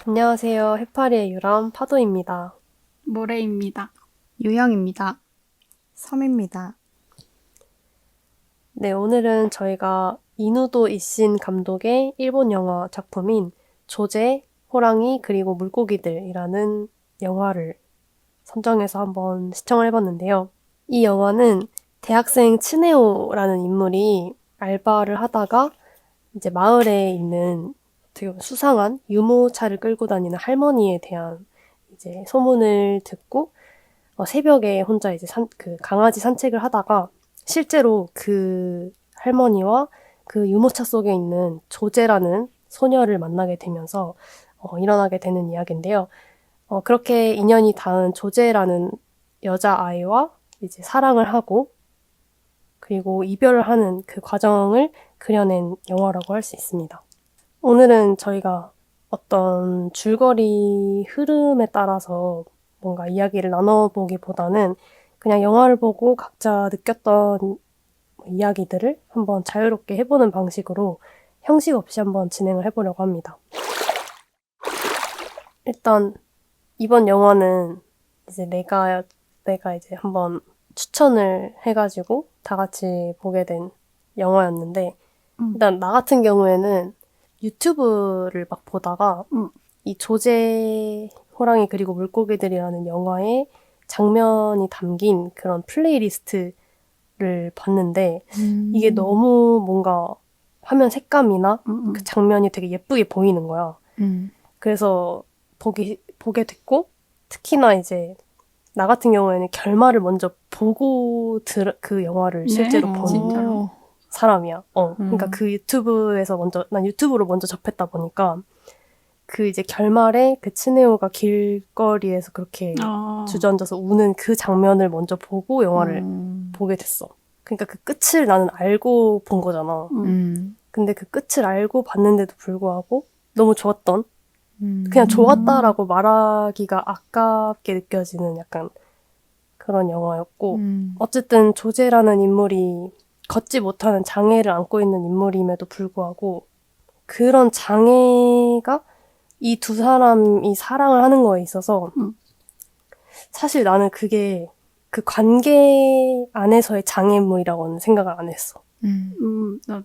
안녕하세요. 해파리의 유람 파도입니다. 모래입니다. 유영입니다. 섬입니다. 네, 오늘은 저희가 이누도 이신 감독의 일본 영화 작품인 조제, 호랑이, 그리고 물고기들이라는 영화를 선정해서 한번 시청을 해봤는데요. 이 영화는 대학생 츠네오라는 인물이 알바를 하다가 이제 마을에 있는 어떻게 보면 수상한 유모차를 끌고 다니는 할머니에 대한 이제 소문을 듣고 새벽에 혼자 이제 그 강아지 산책을 하다가 실제로 그 할머니와 그 유모차 속에 있는 조제라는 소녀를 만나게 되면서 일어나게 되는 이야기인데요. 그렇게 인연이 닿은 조제라는 여자아이와 이제 사랑을 하고 그리고 이별을 하는 그 과정을 그려낸 영화라고 할 수 있습니다. 오늘은 저희가 어떤 줄거리 흐름에 따라서 뭔가 이야기를 나눠보기보다는 그냥 영화를 보고 각자 느꼈던 이야기들을 한번 자유롭게 해보는 방식으로 형식 없이 한번 진행을 해보려고 합니다. 일단 이번 영화는 이제 내가 이제 한번 추천을 해가지고 다 같이 보게 된 영화였는데 일단 나 같은 경우에는 유튜브를 막 보다가 이 조제 호랑이 그리고 물고기들이라는 영화의 장면이 담긴 그런 플레이리스트를 봤는데 이게 너무 뭔가 화면 색감이나 그 장면이 되게 예쁘게 보이는 거야. 그래서 보게 됐고 특히나 이제 나 같은 경우에는 결말을 먼저 보고 그 영화를 실제로 본 진짜로? 사람이야. 그러니까 그 난 유튜브로 먼저 접했다 보니까 그 이제 결말에 그 츠네오가 길거리에서 그렇게 주저앉아서 우는 그 장면을 먼저 보고 영화를 보게 됐어. 그러니까 그 끝을 나는 알고 본 거잖아. 근데 그 끝을 알고 봤는데도 불구하고 너무 좋았던 그냥 좋았다라고 말하기가 아깝게 느껴지는 약간 그런 영화였고 어쨌든 조제라는 인물이 걷지 못하는 장애를 안고 있는 인물임에도 불구하고 그런 장애가 이 두 사람이 사랑을 하는 거에 있어서 사실 나는 그게 그 관계 안에서의 장애물이라고는 생각을 안 했어. 나도.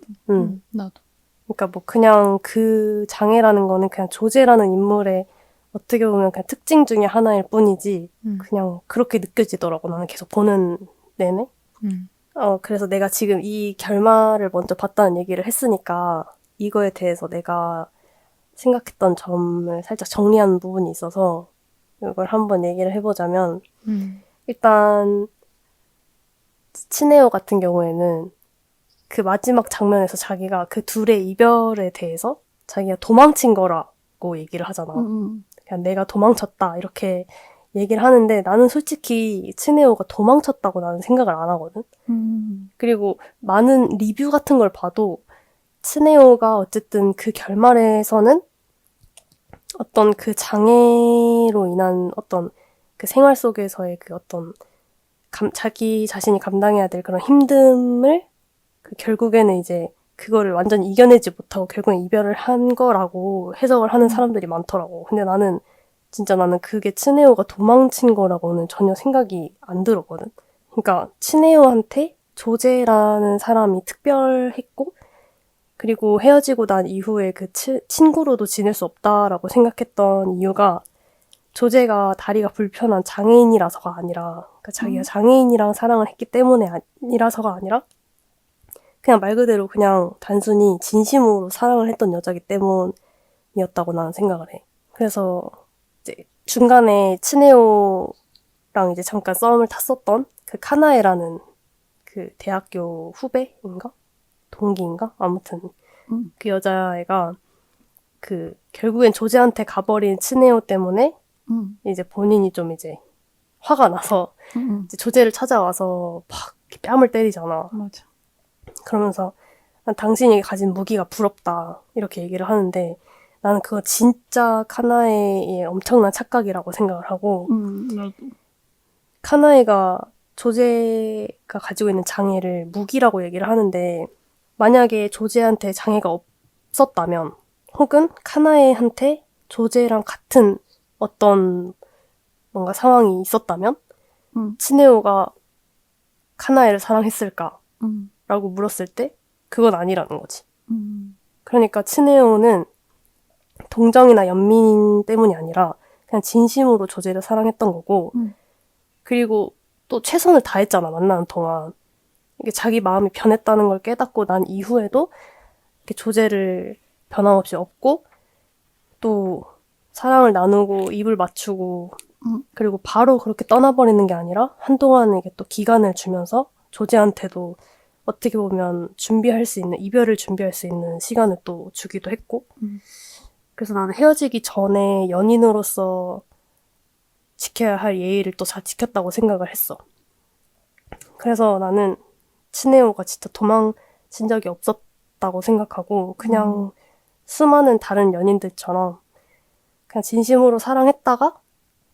나도. 그러니까 뭐 그냥 그 장애라는 거는 그냥 조제라는 인물의 어떻게 보면 그냥 특징 중에 하나일 뿐이지 그냥 그렇게 느껴지더라고 나는 계속 보는 내내. 그래서 내가 지금 이 결말을 먼저 봤다는 얘기를 했으니까 이거에 대해서 내가 생각했던 점을 살짝 정리하는 부분이 있어서 이걸 한번 얘기를 해보자면 일단 치네오 같은 경우에는 그 마지막 장면에서 자기가 그 둘의 이별에 대해서 자기가 도망친 거라고 얘기를 하잖아. 그냥 내가 도망쳤다 이렇게 얘기를 하는데 나는 솔직히 치네오가 도망쳤다고 나는 생각을 안 하거든. 그리고 많은 리뷰 같은 걸 봐도 치네오가 어쨌든 그 결말에서는 어떤 그 장애로 인한 어떤 그 생활 속에서의 그 어떤 자기 자신이 감당해야 될 그런 힘듦을 그 결국에는 이제 그거를 완전히 이겨내지 못하고 결국엔 이별을 한 거라고 해석을 하는 사람들이 많더라고. 근데 나는 그게 츠네오가 도망친 거라고는 전혀 생각이 안 들었거든. 그러니까 츠네오한테 조제라는 사람이 특별했고 그리고 헤어지고 난 이후에 그 친구로도 지낼 수 없다라고 생각했던 이유가 조제가 다리가 불편한 장애인이라서가 아니라 그러니까 자기가 장애인이랑 사랑을 했기 때문에 아니라서가 아니라 그냥 말 그대로 그냥 단순히 진심으로 사랑을 했던 여자기 때문이었다고 나는 생각을 해. 그래서 이제 중간에 츠네오랑 이제 잠깐 썸을 탔었던 그 카나에라는 그 대학교 후배인가? 동기인가? 아무튼 그 여자애가 그 결국엔 조제한테 가버린 츠네오 때문에 이제 본인이 좀 이제 화가 나서 이제 조제를 찾아와서 막 뺨을 때리잖아. 맞아. 그러면서 난 당신이 가진 무기가 부럽다 이렇게 얘기를 하는데 나는 그거 진짜 카나에의 엄청난 착각이라고 생각을 하고 나도. 카나에가 조제가 가지고 있는 장애를 무기라고 얘기를 하는데 만약에 조제한테 장애가 없었다면 혹은 카나에한테 조제랑 같은 어떤 뭔가 상황이 있었다면 응. 치네오가 카나에를 사랑했을까라고 응. 물었을 때 그건 아니라는 거지. 응. 그러니까 치네오는 동정이나 연민 때문이 아니라 그냥 진심으로 조제를 사랑했던 거고 응. 그리고 또 최선을 다했잖아, 만나는 동안. 이게 자기 마음이 변했다는 걸 깨닫고 난 이후에도 이렇게 조제를 변함없이 업고 또 사랑을 나누고 입을 맞추고 응. 그리고 바로 그렇게 떠나버리는 게 아니라 한동안에게 또 기간을 주면서 조제한테도 어떻게 보면 준비할 수 있는, 이별을 준비할 수 있는 시간을 또 주기도 했고 그래서 나는 헤어지기 전에 연인으로서 지켜야 할 예의를 또 잘 지켰다고 생각을 했어. 그래서 나는 치네오가 진짜 도망친 적이 없었다고 생각하고 그냥 수많은 다른 연인들처럼 그냥 진심으로 사랑했다가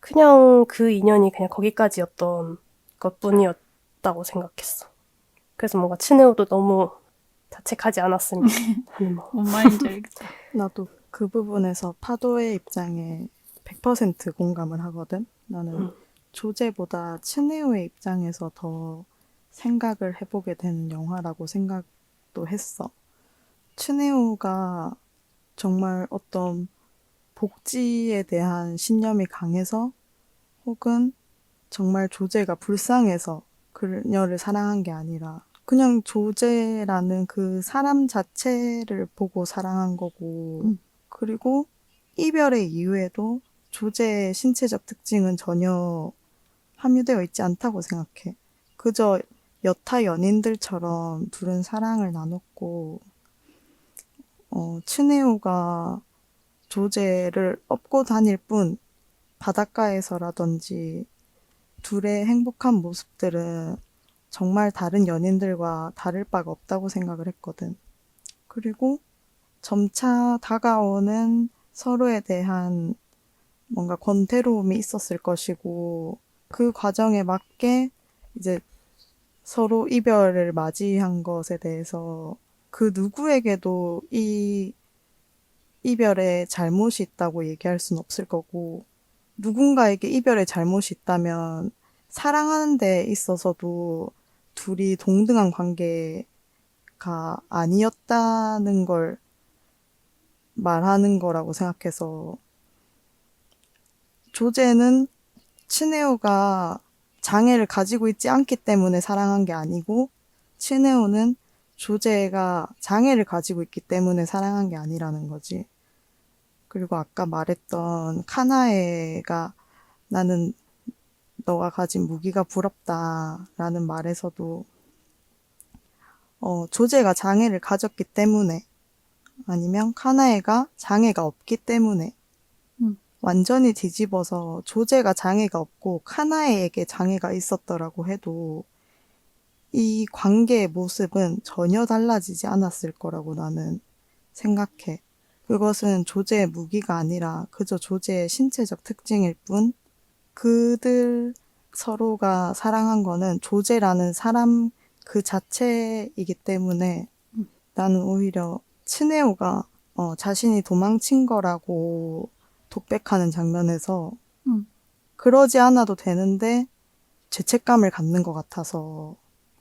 그냥 그 인연이 그냥 거기까지였던 것뿐이었다고 생각했어. 그래서 뭔가 치네오도 너무 자책하지 않았으면 하는 마음. 뭔 말인지 알겠다. 나도 그 부분에서 파도의 입장에 100% 공감을 하거든. 나는 조제보다 츠네오의 입장에서 더 생각을 해보게 되는 영화라고 생각도 했어. 츠네오가 정말 어떤 복지에 대한 신념이 강해서 혹은 정말 조제가 불쌍해서 그녀를 사랑한 게 아니라 그냥 조제라는 그 사람 자체를 보고 사랑한 거고 그리고 이별의 이유에도 조제의 신체적 특징은 전혀 함유되어 있지 않다고 생각해. 그저 여타 연인들처럼 둘은 사랑을 나눴고 츠네오가 조제를 업고 다닐 뿐 바닷가에서라든지 둘의 행복한 모습들은 정말 다른 연인들과 다를 바가 없다고 생각을 했거든. 그리고 점차 다가오는 서로에 대한 뭔가 권태로움이 있었을 것이고 그 과정에 맞게 이제 서로 이별을 맞이한 것에 대해서 그 누구에게도 이 이별에 잘못이 있다고 얘기할 수는 없을 거고 누군가에게 이별에 잘못이 있다면 사랑하는 데 있어서도 둘이 동등한 관계가 아니었다는 걸 말하는 거라고 생각해서 조제는 치네오가 장애를 가지고 있지 않기 때문에 사랑한 게 아니고 치네오는 조제가 장애를 가지고 있기 때문에 사랑한 게 아니라는 거지. 그리고 아까 말했던 카나에가 나는 너가 가진 무기가 부럽다라는 말에서도 조제가 장애를 가졌기 때문에 아니면 카나에가 장애가 없기 때문에 완전히 뒤집어서 조제가 장애가 없고 카나에에게 장애가 있었더라고 해도 이 관계의 모습은 전혀 달라지지 않았을 거라고 나는 생각해. 그것은 조제의 무기가 아니라 그저 조제의 신체적 특징일 뿐 그들 서로가 사랑한 거는 조제라는 사람 그 자체이기 때문에 나는 오히려 츠네오가 자신이 도망친 거라고 독백하는 장면에서 응. 그러지 않아도 되는데 죄책감을 갖는 것 같아서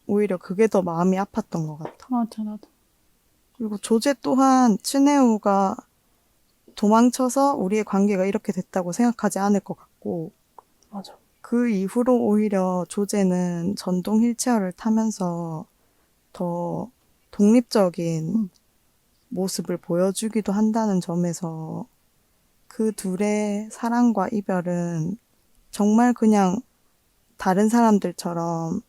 오히려 그게 더 마음이 아팠던 것 같아. 맞아, 나도. 그리고 조제 또한 츠네오가 도망쳐서 우리의 관계가 이렇게 됐다고 생각하지 않을 것 같고 맞아. 그 이후로 오히려 조제는 전동 휠체어를 타면서 더 독립적인 모습을 보여주기도 한다는 점에서 그 둘의 사랑과 이별은 정말 그냥 다른 사람들처럼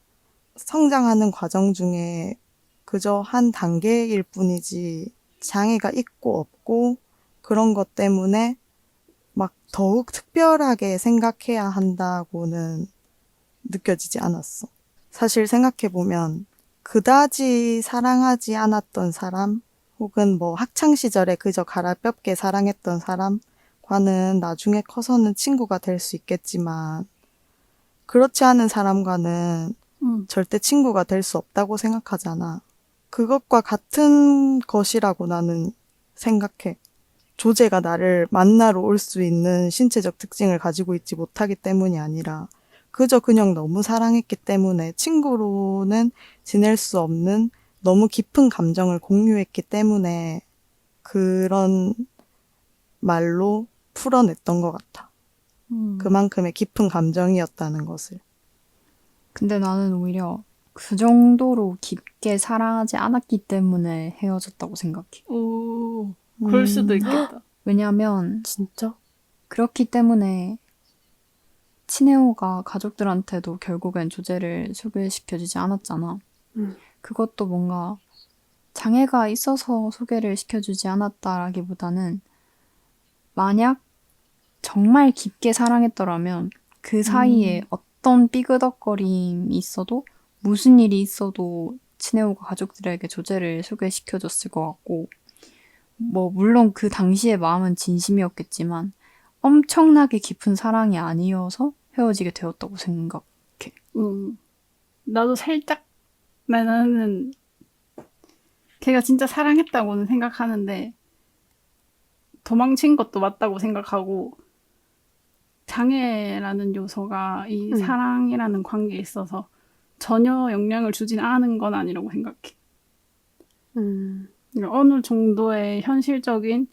성장하는 과정 중에 그저 한 단계일 뿐이지 장애가 있고 없고 그런 것 때문에 막 더욱 특별하게 생각해야 한다고는 느껴지지 않았어. 사실 생각해보면 그다지 사랑하지 않았던 사람 혹은 뭐 학창시절에 그저 가라앉게 사랑했던 사람과는 나중에 커서는 친구가 될 수 있겠지만 그렇지 않은 사람과는 절대 친구가 될 수 없다고 생각하잖아. 그것과 같은 것이라고 나는 생각해. 조제가 나를 만나러 올 수 있는 신체적 특징을 가지고 있지 못하기 때문이 아니라 그저 그냥 너무 사랑했기 때문에 친구로는 지낼 수 없는 너무 깊은 감정을 공유했기 때문에 그런 말로 풀어냈던 것 같아. 그만큼의 깊은 감정이었다는 것을. 근데 나는 오히려 그 정도로 깊게 사랑하지 않았기 때문에 헤어졌다고 생각해. 오, 그럴 수도 있겠다. 왜냐면 진짜? 그렇기 때문에 친해오가 가족들한테도 결국엔 조제를 소개시켜주지 않았잖아. 그것도 뭔가 장애가 있어서 소개를 시켜주지 않았다라기보다는 만약 정말 깊게 사랑했더라면 그 사이에 어떤 삐그덕거림이 있어도 무슨 일이 있어도 친해오가 가족들에게 조제를 소개시켜줬을 것 같고 뭐 물론 그 당시의 마음은 진심이었겠지만 엄청나게 깊은 사랑이 아니어서 헤어지게 되었다고 생각해. 나도 살짝 나는 걔가 진짜 사랑했다고는 생각하는데 도망친 것도 맞다고 생각하고 장애라는 요소가 이 사랑이라는 관계에 있어서 전혀 영향을 주진 않은 건 아니라고 생각해. 그러니까 어느 정도의 현실적인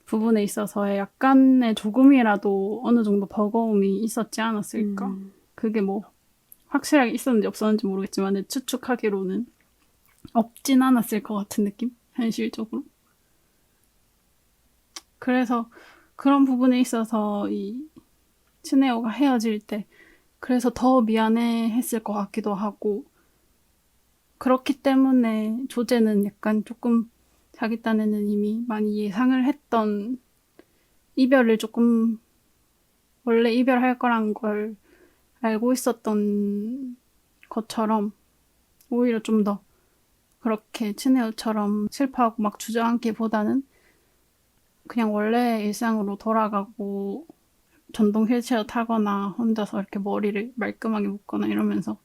부분에 있어서의 약간의 조금이라도 어느 정도 버거움이 있었지 않았을까. 그게 뭐 확실하게 있었는지 없었는지 모르겠지만 내 추측하기로는 없진 않았을 것 같은 느낌? 현실적으로. 그래서 그런 부분에 있어서 이 츠네오가 헤어질 때 그래서 더 미안해 했을 것 같기도 하고 그렇기 때문에 조제는 약간 조금 자기 딴에는 이미 많이 예상을 했던 이별을 조금 원래 이별할 거란 걸 알고 있었던 것처럼 오히려 좀 더 그렇게 츠네오처럼 슬퍼하고 막 주저앉기보다는 그냥 원래 일상으로 돌아가고 전동 휠체어 타거나 혼자서 이렇게 머리를 말끔하게 묶거나 이러면서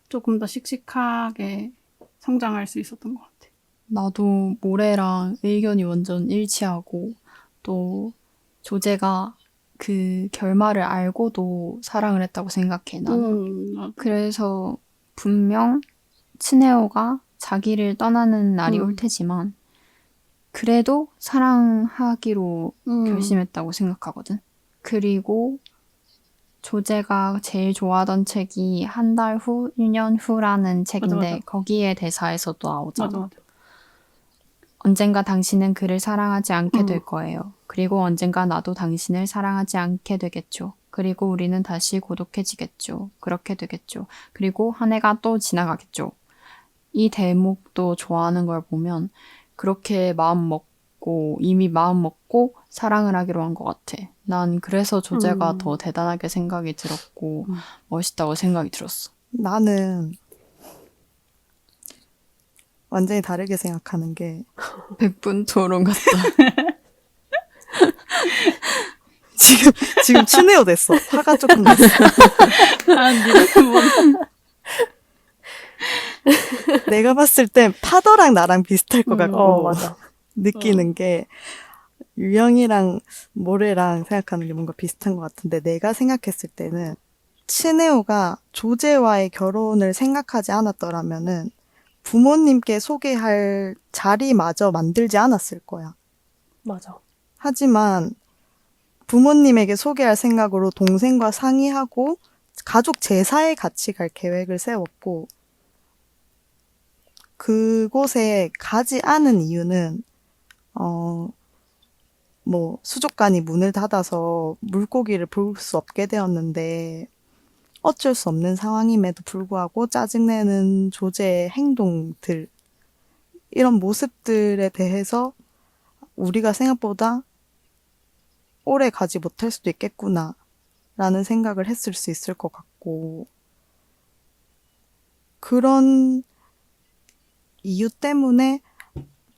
조금 더 씩씩하게 성장할 수 있었던 것 같아. 나도 모래랑 의견이 완전 일치하고 또 조제가 그 결말을 알고도 사랑을 했다고 생각해 나는. 그래서 분명 츠네오가 자기를 떠나는 날이 올 테지만 그래도 사랑하기로 결심했다고 생각하거든. 그리고 조제가 제일 좋아하던 책이 한 달 후, 1년 후라는 책인데 맞아. 거기에 대사에서도 나오잖아. 맞아. 언젠가 당신은 그를 사랑하지 않게 될 거예요. 그리고 언젠가 나도 당신을 사랑하지 않게 되겠죠. 그리고 우리는 다시 고독해지겠죠. 그렇게 되겠죠. 그리고 한 해가 또 지나가겠죠. 이 대목도 좋아하는 걸 보면 그렇게 이미 마음 먹고 사랑을 하기로 한 것 같아. 난 그래서 조제가 더 대단하게 생각이 들었고 멋있다고 생각이 들었어. 나는 완전히 다르게 생각하는 게 100분 토론 같다. 지금 츠네오 됐어. 화가 조금 났어. 내가 봤을 땐 파더랑 나랑 비슷할 것 같고 맞아. 느끼는 게 유영이랑 모래랑 생각하는 게 뭔가 비슷한 것 같은데 내가 생각했을 때는 츠네오가 조제와의 결혼을 생각하지 않았더라면은 부모님께 소개할 자리마저 만들지 않았을 거야. 맞아. 하지만 부모님에게 소개할 생각으로 동생과 상의하고 가족 제사에 같이 갈 계획을 세웠고 그곳에 가지 않은 이유는 수족관이 문을 닫아서 물고기를 볼 수 없게 되었는데 어쩔 수 없는 상황임에도 불구하고 짜증내는 조제의 행동들 이런 모습들에 대해서 우리가 생각보다 오래 가지 못할 수도 있겠구나 라는 생각을 했을 수 있을 것 같고 그런 이유 때문에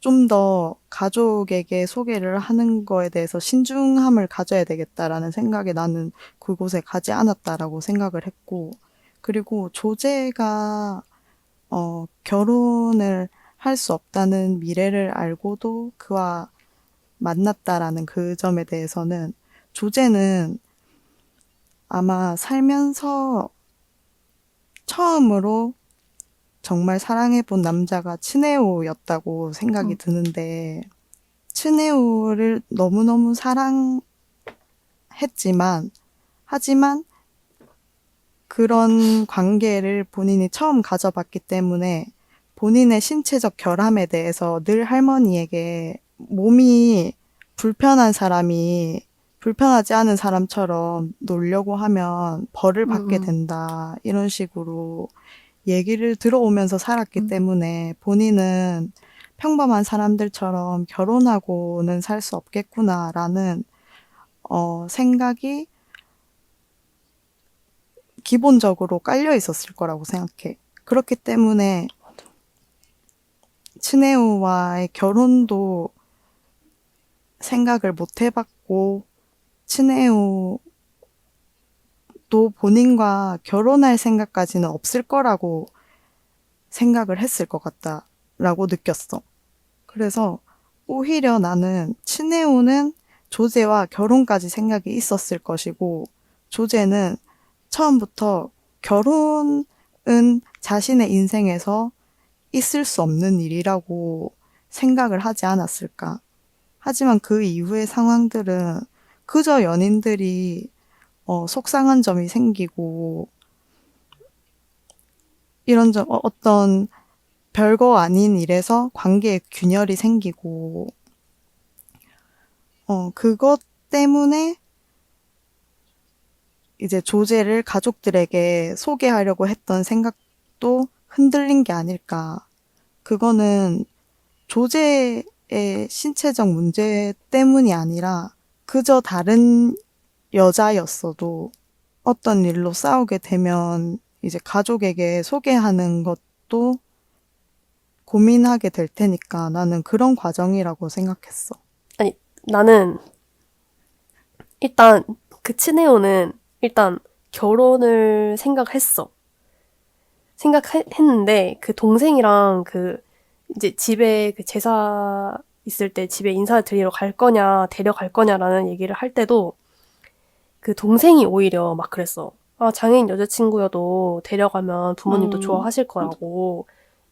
좀 더 가족에게 소개를 하는 거에 대해서 신중함을 가져야 되겠다라는 생각에 나는 그곳에 가지 않았다라고 생각을 했고 그리고 조제가 결혼을 할 수 없다는 미래를 알고도 그와 만났다라는 그 점에 대해서는 조제는 아마 살면서 처음으로 정말 사랑해본 남자가 츠네오였다고 생각이 드는데, 츠네오를 너무너무 사랑했지만, 하지만 그런 관계를 본인이 처음 가져봤기 때문에 본인의 신체적 결함에 대해서 늘 할머니에게 몸이 불편한 사람이 불편하지 않은 사람처럼 놀려고 하면 벌을 받게 된다. 이런 식으로 얘기를 들어오면서 살았기 때문에 본인은 평범한 사람들처럼 결혼하고는 살 수 없겠구나라는 생각이 기본적으로 깔려 있었을 거라고 생각해. 그렇기 때문에 츠네오와의 결혼도 생각을 못 해봤고, 츠네오도 본인과 결혼할 생각까지는 없을 거라고 생각을 했을 것 같다라고 느꼈어. 그래서 오히려 나는 츠네오는 조제와 결혼까지 생각이 있었을 것이고, 조제는 처음부터 결혼은 자신의 인생에서 있을 수 없는 일이라고 생각을 하지 않았을까. 하지만 그 이후의 상황들은 그저 연인들이 속상한 점이 생기고 이런 점 어떤 별거 아닌 일에서 관계에 균열이 생기고 그것 때문에 이제 조제를 가족들에게 소개하려고 했던 생각도 흔들린 게 아닐까. 그거는 조제의 신체적 문제 때문이 아니라 그저 다른 여자였어도 어떤 일로 싸우게 되면 이제 가족에게 소개하는 것도 고민하게 될 테니까 나는 그런 과정이라고 생각했어. 아니, 나는 일단 그 츠네오는 일단 결혼을 생각했는데 그 동생이랑 그 이제 집에 그 제사 있을 때 집에 인사 드리러 갈 거냐 데려갈 거냐라는 얘기를 할 때도 그 동생이 오히려 막 그랬어. 아, 장애인 여자친구여도 데려가면 부모님도 좋아하실 거라고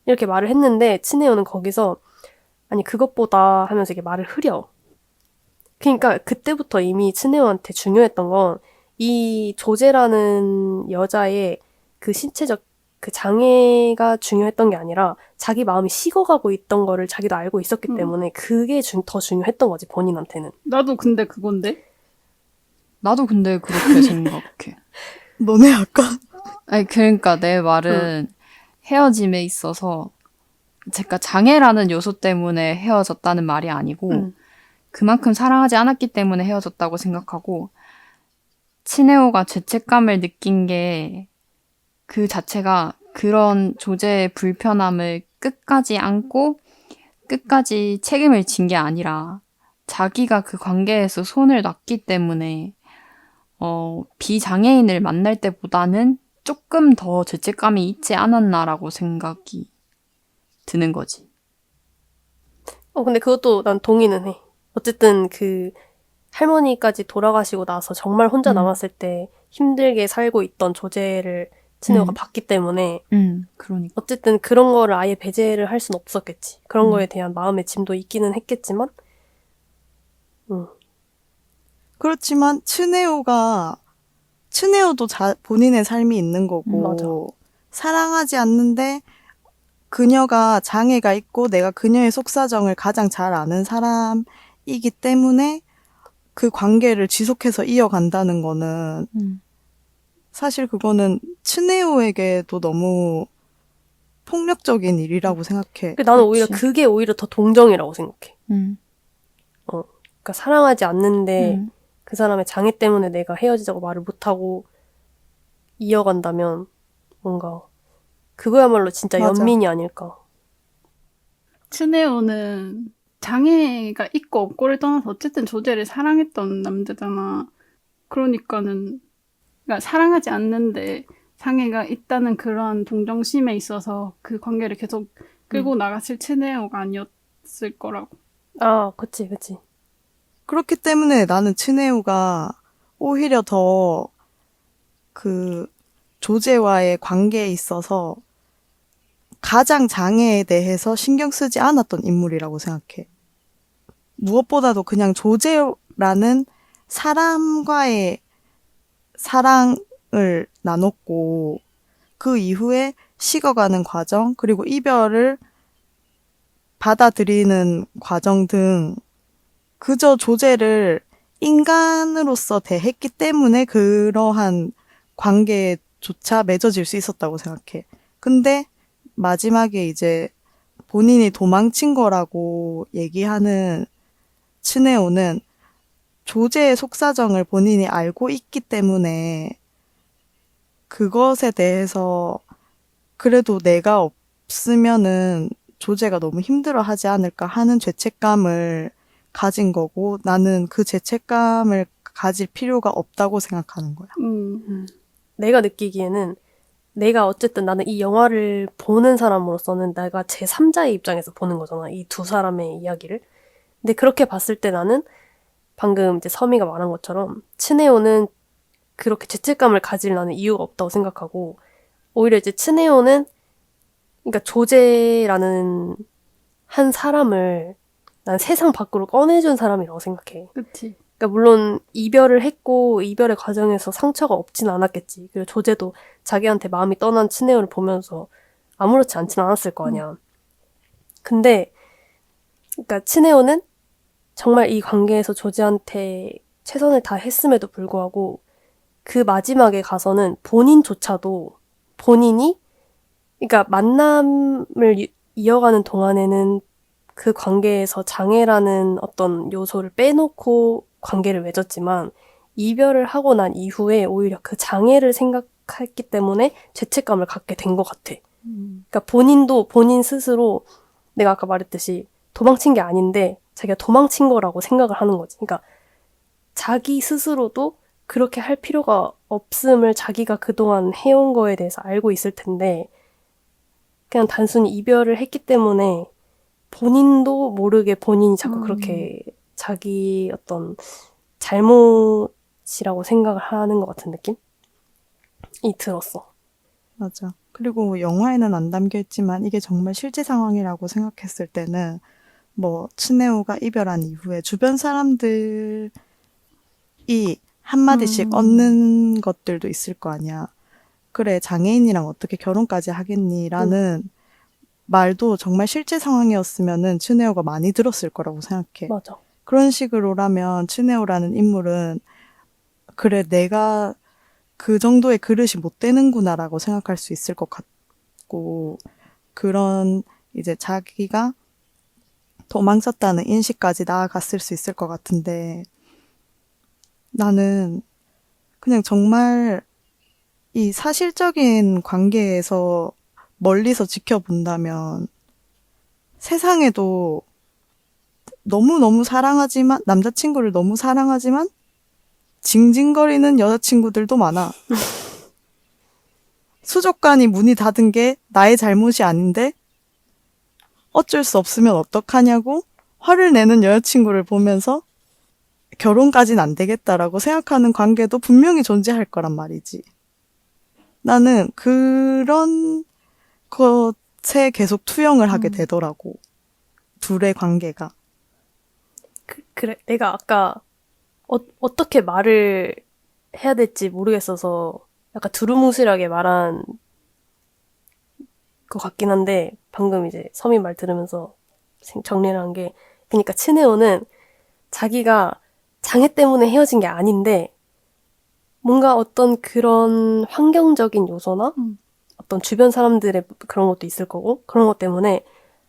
이렇게 말을 했는데 츠네오는 거기서 아니 그것보다 하면서 이게 말을 흐려. 그러니까 그때부터 이미 츠네오한테 중요했던 건 이 조제라는 여자의 그 신체적 그 장애가 중요했던 게 아니라 자기 마음이 식어가고 있던 거를 자기도 알고 있었기 때문에 그게 더 중요했던 거지, 본인한테는. 나도 근데 그건데? 나도 근데 그렇게 생각해. 너네 아까 아니, 그러니까 내 말은 헤어짐에 있어서 제가 장애라는 요소 때문에 헤어졌다는 말이 아니고 그만큼 사랑하지 않았기 때문에 헤어졌다고 생각하고 츠네오가 죄책감을 느낀 게 그 자체가 그런 조제의 불편함을 끝까지 안고 끝까지 책임을 진 게 아니라 자기가 그 관계에서 손을 놨기 때문에 비장애인을 만날 때보다는 조금 더 죄책감이 있지 않았나라고 생각이 드는 거지. 근데 그것도 난 동의는 해. 어쨌든 그 할머니까지 돌아가시고 나서 정말 혼자 남았을 때 힘들게 살고 있던 조제를 츠네오가 봤기 때문에 그러니까. 어쨌든 그런 거를 아예 배제를 할 수는 없었겠지. 그런 거에 대한 마음의 짐도 있기는 했겠지만 그렇지만 츠네오도 본인의 삶이 있는 거고 맞아. 사랑하지 않는데 그녀가 장애가 있고 내가 그녀의 속사정을 가장 잘 아는 사람이기 때문에 그 관계를 지속해서 이어간다는 거는 사실 그거는 츠네오에게도 너무 폭력적인 일이라고 생각해. 나는 오히려 그게 오히려 더 동정이라고 생각해. 그러니까 사랑하지 않는데 그 사람의 장애 때문에 내가 헤어지자고 말을 못하고 이어간다면 뭔가 그거야말로 진짜 맞아. 연민이 아닐까. 츠네오는 장애가 있고 없고를 떠나서 어쨌든 조제를 사랑했던 남자잖아. 그러니까 사랑하지 않는데 장애가 있다는 그런 동정심에 있어서 그 관계를 계속 끌고 나갔을 츠네오가 아니었을 거라고. 아, 그치. 그렇기 때문에 나는 츠네우가 오히려 더 그 조제와의 관계에 있어서 가장 장애에 대해서 신경 쓰지 않았던 인물이라고 생각해. 무엇보다도 그냥 조제라는 사람과의 사랑을 나눴고 그 이후에 식어가는 과정 그리고 이별을 받아들이는 과정 등 그저 조제를 인간으로서 대했기 때문에 그러한 관계조차 맺어질 수 있었다고 생각해. 근데 마지막에 이제 본인이 도망친 거라고 얘기하는 츠네오는 조제의 속사정을 본인이 알고 있기 때문에 그것에 대해서 그래도 내가 없으면은 조제가 너무 힘들어하지 않을까 하는 죄책감을 가진 거고 나는 그 죄책감을 가질 필요가 없다고 생각하는 거야. 내가 느끼기에는 내가 어쨌든 나는 이 영화를 보는 사람으로서는 내가 제3자의 입장에서 보는 거잖아. 이 두 사람의 이야기를. 근데 그렇게 봤을 때 나는 방금 이제 서미가 말한 것처럼 츠네오는 그렇게 죄책감을 가질 나는 이유가 없다고 생각하고 오히려 이제 츠네오는 그러니까 조제라는 한 사람을 난 세상 밖으로 꺼내준 사람이라고 생각해. 그치. 그러니까 물론 이별을 했고 이별의 과정에서 상처가 없진 않았겠지. 그리고 조제도 자기한테 마음이 떠난 츠네오를 보면서 아무렇지 않진 않았을 거 아니야. 근데 그러니까 츠네오는 정말 이 관계에서 조제한테 최선을 다했음에도 불구하고 그 마지막에 가서는 본인조차도 본인이 그러니까 만남을 이어가는 동안에는 그 관계에서 장애라는 어떤 요소를 빼놓고 관계를 맺었지만 이별을 하고 난 이후에 오히려 그 장애를 생각했기 때문에 죄책감을 갖게 된 것 같아. 그러니까 본인도 본인 스스로 내가 아까 말했듯이 도망친 게 아닌데 자기가 도망친 거라고 생각을 하는 거지. 그러니까 자기 스스로도 그렇게 할 필요가 없음을 자기가 그동안 해온 거에 대해서 알고 있을 텐데 그냥 단순히 이별을 했기 때문에 본인도 모르게 본인이 자꾸 그렇게 자기 어떤 잘못이라고 생각을 하는 것 같은 느낌이 들었어. 맞아. 그리고 영화에는 안 담겨있지만 이게 정말 실제 상황이라고 생각했을 때는 뭐 츠네오가 이별한 이후에 주변 사람들이 한마디씩 얻는 것들도 있을 거 아니야. 그래, 장애인이랑 어떻게 결혼까지 하겠니? 라는 말도 정말 실제 상황이었으면은 츠네오가 많이 들었을 거라고 생각해. 맞아. 그런 식으로라면 츠네오라는 인물은 그래, 내가 그 정도의 그릇이 못 되는구나라고 생각할 수 있을 것 같고 그런 이제 자기가 도망쳤다는 인식까지 나아갔을 수 있을 것 같은데 나는 그냥 정말 이 사실적인 관계에서 멀리서 지켜본다면 세상에도 너무너무 사랑하지만 남자친구를 너무 사랑하지만 징징거리는 여자친구들도 많아. 수족관이 문이 닫은 게 나의 잘못이 아닌데 어쩔 수 없으면 어떡하냐고 화를 내는 여자친구를 보면서 결혼까진 안 되겠다라고 생각하는 관계도 분명히 존재할 거란 말이지. 나는 그런 것에 계속 투영을 하게 되더라고. 둘의 관계가. 그래, 내가 아까 어떻게 말을 해야 될지 모르겠어서 약간 두루뭉실하게 말한 것 같긴 한데 방금 이제 서미 말 들으면서 정리를 한 게 그러니까 츠네오는 자기가 장애 때문에 헤어진 게 아닌데 뭔가 어떤 그런 환경적인 요소나 어떤 주변 사람들의 그런 것도 있을 거고 그런 것 때문에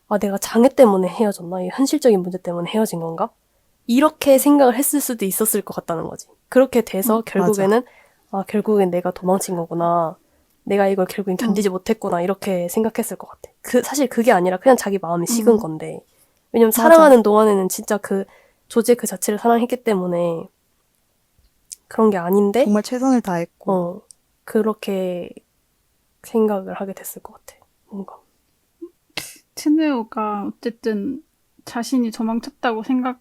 아 내가 장애 때문에 헤어졌나? 이 현실적인 문제 때문에 헤어진 건가? 이렇게 생각을 했을 수도 있었을 것 같다는 거지. 그렇게 돼서 결국에는 아 결국엔 내가 도망친 거구나. 내가 이걸 결국엔 견디지 못했구나. 이렇게 생각했을 것 같아. 사실 그게 아니라 그냥 자기 마음이 식은 건데. 왜냐면 사랑하는 동안에는 진짜 그 조제 그 자체를 사랑했기 때문에 그런 게 아닌데 정말 최선을 다했고. 그렇게 생각을 하게 됐을 것 같아. 뭔가. 츠네오가 어쨌든 자신이 도망쳤다고 생각해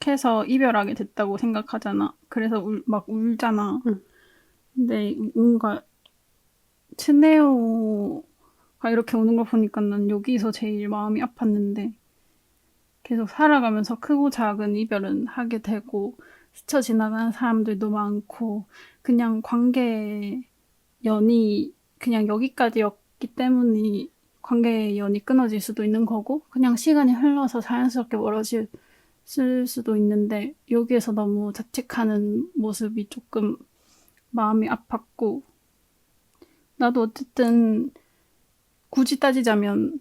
해서 이별하게 됐다고 생각하잖아. 그래서 막 울잖아. 근데 뭔가 츠네오가 이렇게 우는 걸 보니까 난 여기서 제일 마음이 아팠는데 계속 살아가면서 크고 작은 이별은 하게 되고 스쳐 지나가는 사람들도 많고 그냥 연이 그냥 여기까지였기 때문에 연이 끊어질 수도 있는 거고 그냥 시간이 흘러서 자연스럽게 멀어질 수도 있는데 여기에서 너무 자책하는 모습이 조금 마음이 아팠고 나도 어쨌든 굳이 따지자면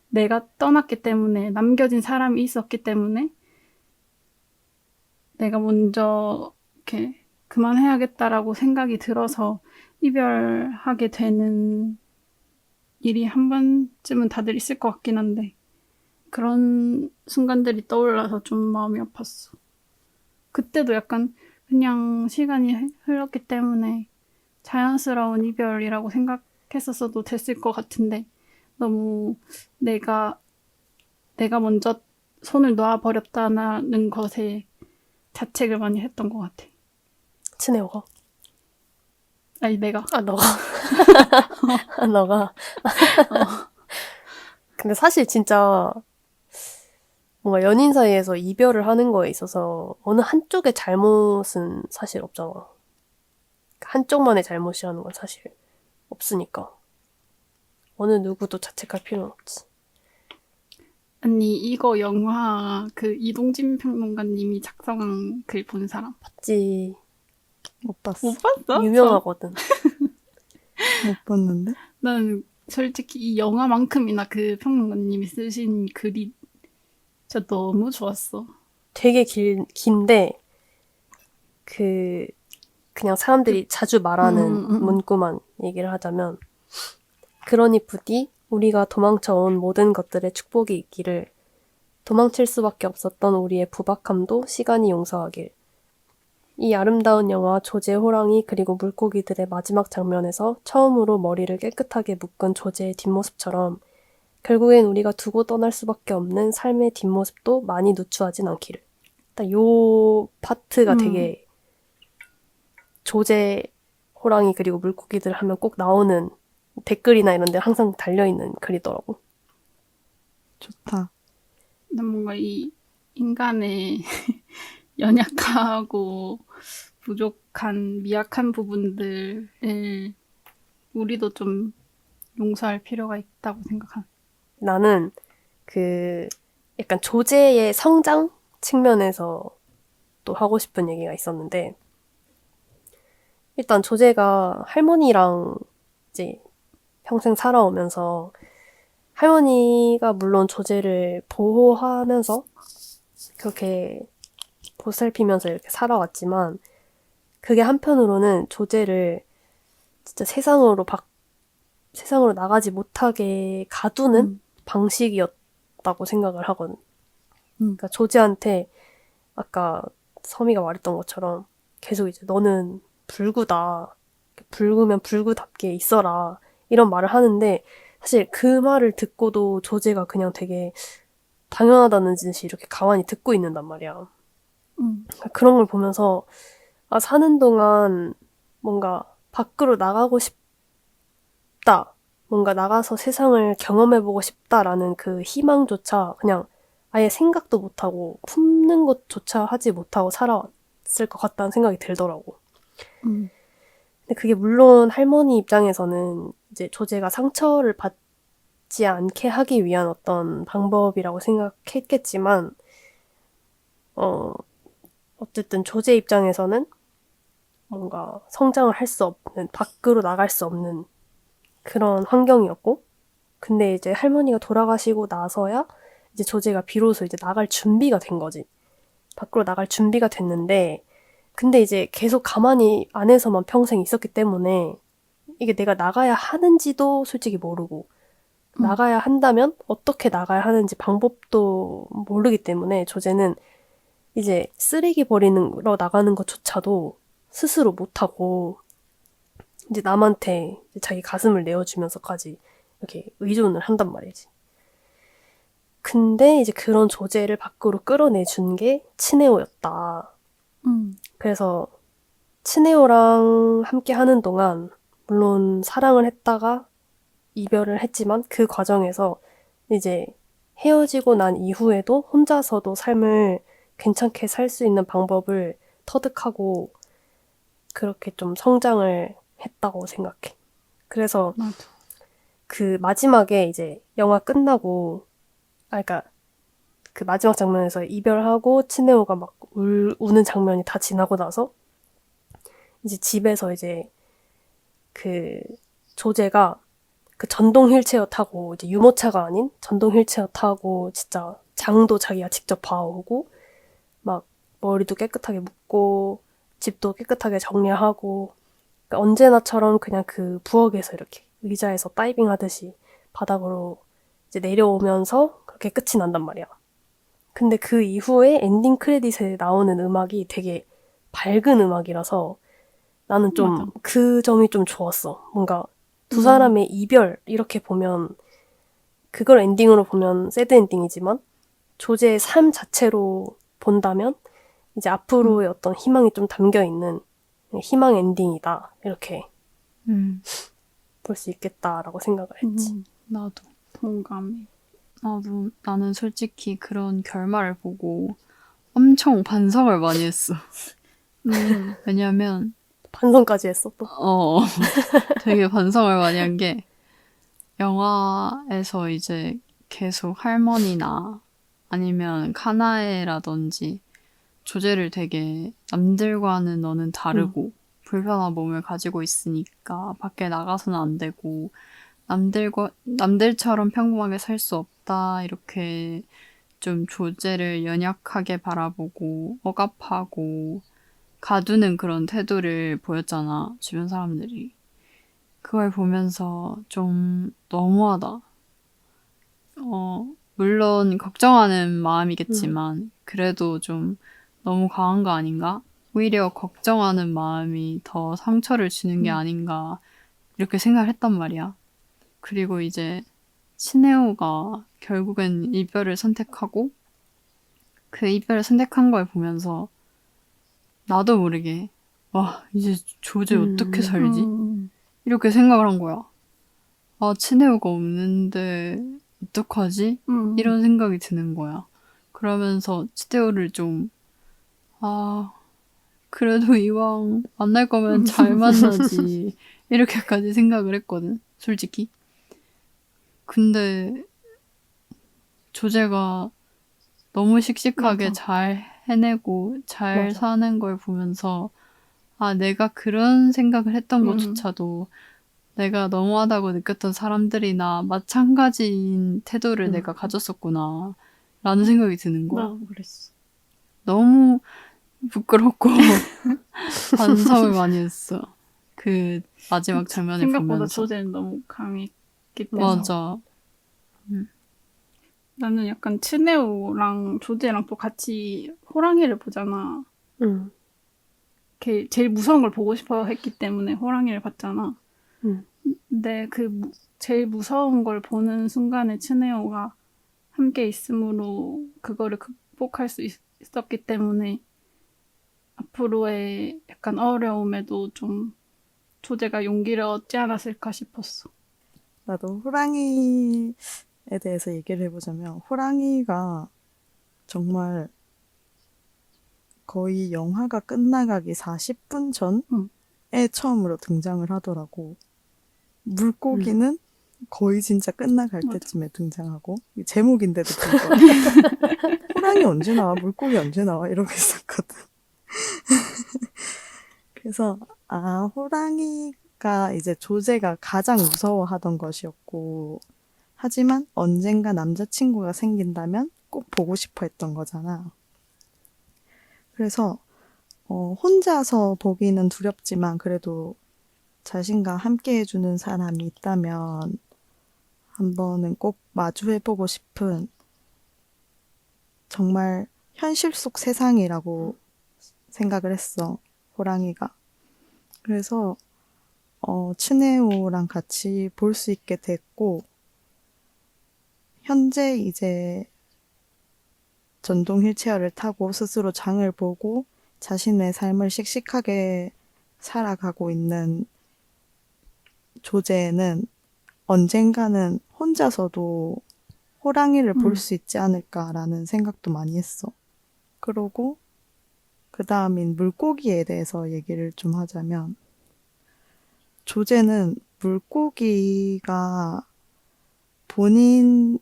내가 떠났기 때문에 남겨진 사람이 있었기 때문에 내가 먼저 이렇게 그만해야겠다라고 생각이 들어서 이별하게 되는 일이 한 번쯤은 다들 있을 것 같긴 한데 그런 순간들이 떠올라서 좀 마음이 아팠어. 그때도 약간 그냥 시간이 흘렀기 때문에 자연스러운 이별이라고 생각했었어도 됐을 것 같은데 너무 내가 먼저 손을 놔버렸다는 것에 자책을 많이 했던 것 같아. 츠네오가? 아니 내가. 너가. 너가. 근데 사실 진짜 뭔가 연인 사이에서 이별을 하는 거에 있어서 어느 한쪽의 잘못은 사실 없잖아. 한쪽만의 잘못이라는 건 사실 없으니까. 어느 누구도 자책할 필요는 없지. 아니 이거 영화 그 이동진 평론가님이 작성한 글 본 사람? 봤지. 못 봤어. 못 봤어? 유명하거든. 못 봤는데? 난 솔직히 이 영화만큼이나 그 평론가님이 쓰신 글이 진짜 너무 좋았어. 되게 긴데 그냥 사람들이 자주 말하는 문구만 얘기를 하자면 그러니 부디 우리가 도망쳐온 모든 것들의 축복이 있기를 도망칠 수밖에 없었던 우리의 부박함도 시간이 용서하길. 이 아름다운 영화 조제 호랑이 그리고 물고기들의 마지막 장면에서 처음으로 머리를 깨끗하게 묶은 조제의 뒷모습처럼 결국엔 우리가 두고 떠날 수밖에 없는 삶의 뒷모습도 많이 누추하진 않기를. 딱 요 파트가 되게 조제 호랑이 그리고 물고기들 하면 꼭 나오는 댓글이나 이런 데 항상 달려있는 글이더라고. 좋다. 난 뭔가 이 인간의 연약하고 부족한 미약한 부분들을 우리도 좀 용서할 필요가 있다고 생각한. 나는 약간 조제의 성장 측면에서 또 하고 싶은 얘기가 있었는데 일단 조제가 할머니랑 이제 평생 살아오면서 할머니가 물론 조제를 보호하면서 그렇게 보살피면서 이렇게 살아왔지만 그게 한편으로는 조제를 진짜 세상으로 나가지 못하게 가두는 방식이었다고 생각을 하거든. 그러니까 조제한테 아까 서미가 말했던 것처럼 계속 이제 너는 불구다. 불구면 불구답게 있어라. 이런 말을 하는데 사실 그 말을 듣고도 조제가 그냥 되게 당연하다는 듯이 이렇게 가만히 듣고 있는단 말이야. 그러니까 그런 걸 보면서 사는 동안 뭔가 밖으로 나가고 싶다. 뭔가 나가서 세상을 경험해보고 싶다라는 그 희망조차 그냥 아예 생각도 못하고 품는 것조차 하지 못하고 살아왔을 것 같다는 생각이 들더라고. 근데 그게 물론 할머니 입장에서는 이제 조제가 상처를 받지 않게 하기 위한 어떤 방법이라고 생각했겠지만, 어쨌든 조제 입장에서는 뭔가 성장을 할 수 없는, 밖으로 나갈 수 없는 그런 환경이었고, 근데 이제 할머니가 돌아가시고 나서야 이제 조제가 비로소 이제 나갈 준비가 된 거지. 밖으로 나갈 준비가 됐는데, 근데 이제 계속 가만히 안에서만 평생 있었기 때문에 이게 내가 나가야 하는지도 솔직히 모르고 나가야 한다면 어떻게 나가야 하는지 방법도 모르기 때문에 조제는 이제 쓰레기 버리러 나가는 것조차도 스스로 못하고 이제 남한테 이제 자기 가슴을 내어주면서까지 이렇게 의존을 한단 말이지. 근데 이제 그런 조제를 밖으로 끌어내준 게 츠네오였다. 그래서 츠네오랑 함께 하는 동안 물론 사랑을 했다가 이별을 했지만 그 과정에서 이제 헤어지고 난 이후에도 혼자서도 삶을 괜찮게 살 수 있는 방법을 터득하고 그렇게 좀 성장을 했다고 생각해. 그래서 맞아. 그 마지막에 이제 영화 끝나고, 그러니까 그 마지막 장면에서 이별하고 츠네오가 막 우는 장면이 다 지나고 나서 이제 집에서 이제 그 조제가 그 전동 휠체어 타고 이제 유모차가 아닌 전동 휠체어 타고 진짜 장도 자기가 직접 봐오고 막 머리도 깨끗하게 묶고 집도 깨끗하게 정리하고 그러니까 언제나처럼 그냥 그 부엌에서 이렇게 의자에서 다이빙 하듯이 바닥으로 이제 내려오면서 그렇게 끝이 난단 말이야. 근데 그 이후에 엔딩 크레딧에 나오는 음악이 되게 밝은 음악이라서 나는 좀 맞아. 그 점이 좀 좋았어. 뭔가 두 사람의 이별 이렇게 보면 그걸 엔딩으로 보면 새드 엔딩이지만 조제의 삶 자체로 본다면 이제 앞으로의 어떤 희망이 좀 담겨 있는 희망 엔딩이다 이렇게 볼 수 있겠다라고 생각을 했지. 나도. 동감해. 나는 솔직히 그런 결말을 보고 엄청 반성을 많이 했어. 왜냐면, 반성까지 했어 또. 되게 반성을 많이 한 게, 영화에서 이제 계속 할머니나 아니면 카나에라든지 조제를 되게 남들과는 너는 다르고 불편한 몸을 가지고 있으니까 밖에 나가서는 안 되고 남들처럼 평범하게 살 수 없다 이렇게 좀 조제를 연약하게 바라보고 억압하고 가두는 그런 태도를 보였잖아 주변 사람들이. 그걸 보면서 좀 너무하다. 물론 걱정하는 마음이겠지만 그래도 좀 너무 강한 거 아닌가? 오히려 걱정하는 마음이 더 상처를 주는 게 아닌가 이렇게 생각을 했단 말이야. 그리고 이제 신혜호가 결국엔 이별을 선택하고 그 이별을 선택한 걸 보면서 나도 모르게 와 이제 조제 어떻게 살지? 이렇게 생각을 한 거야. 아 친혜호가 없는데 어떡하지? 이런 생각이 드는 거야. 그러면서 치테오를 좀 아, 그래도 이왕 만날 거면 잘 만나지. 이렇게까지 생각을 했거든, 솔직히. 근데 조제가 너무 씩씩하게 맞아. 잘 해내고 잘 맞아. 사는 걸 보면서 아, 내가 그런 생각을 했던 것조차도 내가 너무하다고 느꼈던 사람들이나 마찬가지인 태도를 내가 가졌었구나. 라는 생각이 드는 거야. 나도 그랬어. 너무 부끄럽고 반성을 많이 했어. 그 마지막 장면을 생각보다 보면서. 조제는 너무 강했기 때문에. 맞아. 나는 약간 츠네오랑 조제랑 또 같이 호랑이를 보잖아. 응. 걔 제일 무서운 걸 보고 싶어 했기 때문에 호랑이를 봤잖아. 근데 그 제일 무서운 걸 보는 순간에 츠네오가 함께 있음으로 그거를 극복할 수 있었기 때문에 앞으로의 약간 어려움에도 좀 조제가 용기를 얻지 않았을까 싶었어. 나도 호랑이에 대해서 얘기를 해보자면 호랑이가 정말 거의 영화가 끝나가기 40분 전에 처음으로 등장을 하더라고. 물고기는 거의 진짜 끝나갈 맞아. 때쯤에 등장하고 제목인데도 불구하고 호랑이 언제 나와? 물고기 언제 나와? 이러고 있었거든. 그래서 호랑이가 이제 조제가 가장 무서워하던 것이었고 하지만 언젠가 남자친구가 생긴다면 꼭 보고 싶어 했던 거잖아. 그래서 혼자서 보기는 두렵지만 그래도 자신과 함께 해주는 사람이 있다면 한 번은 꼭 마주해보고 싶은 정말 현실 속 세상이라고 생각을 했어. 호랑이가. 그래서 츠네오랑 같이 볼 수 있게 됐고 현재 이제 전동 휠체어를 타고 스스로 장을 보고 자신의 삶을 씩씩하게 살아가고 있는 조제는 언젠가는 혼자서도 호랑이를 볼 수 있지 않을까라는 생각도 많이 했어. 그러고 그 다음인 물고기에 대해서 얘기를 좀 하자면 조제는 물고기가 본인이라고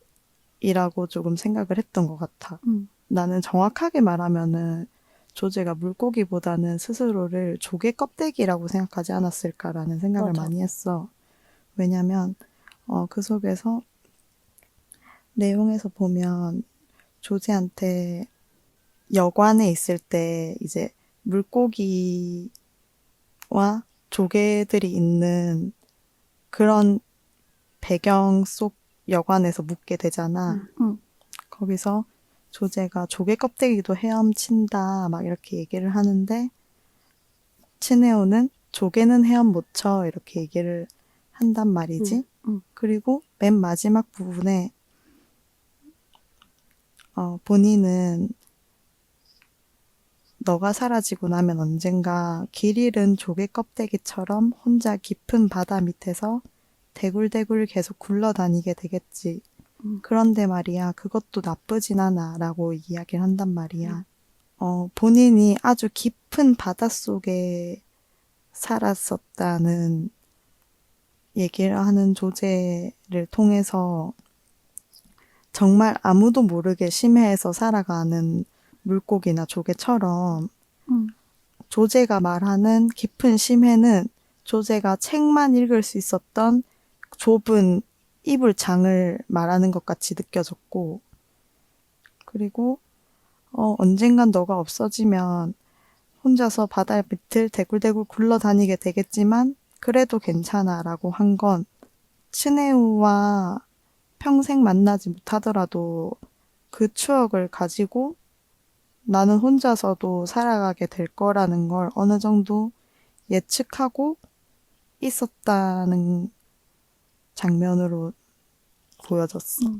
조금 생각을 했던 것 같아. 나는 정확하게 말하면은 조제가 물고기보다는 스스로를 조개 껍데기라고 생각하지 않았을까라는 생각을 맞아. 많이 했어. 왜냐면 그 속에서 내용에서 보면 조제한테 여관에 있을 때 이제 물고기와 조개들이 있는 그런 배경 속 여관에서 묵게 되잖아. 거기서 조제가 조개 껍데기도 헤엄친다 막 이렇게 얘기를 하는데 치네오는 조개는 헤엄 못 쳐 이렇게 얘기를 한단 말이지. 그리고 맨 마지막 부분에 본인은 너가 사라지고 나면 언젠가 길 잃은 조개 껍데기처럼 혼자 깊은 바다 밑에서 대굴대굴 계속 굴러다니게 되겠지. 그런데 말이야, 그것도 나쁘진 않아 라고 이야기를 한단 말이야. 본인이 아주 깊은 바닷속에 살았었다는 얘기를 하는 조제를 통해서 정말 아무도 모르게 심해에서 살아가는 물고기나 조개처럼 조제가 말하는 깊은 심해는 조제가 책만 읽을 수 있었던 좁은 이불 장을 말하는 것 같이 느껴졌고 그리고 언젠간 너가 없어지면 혼자서 바다 밑을 대굴대굴 굴러다니게 되겠지만 그래도 괜찮아 라고 한 건 츠네우와 평생 만나지 못하더라도 그 추억을 가지고 나는 혼자서도 살아가게 될 거라는 걸 어느 정도 예측하고 있었다는 장면으로 보여졌어.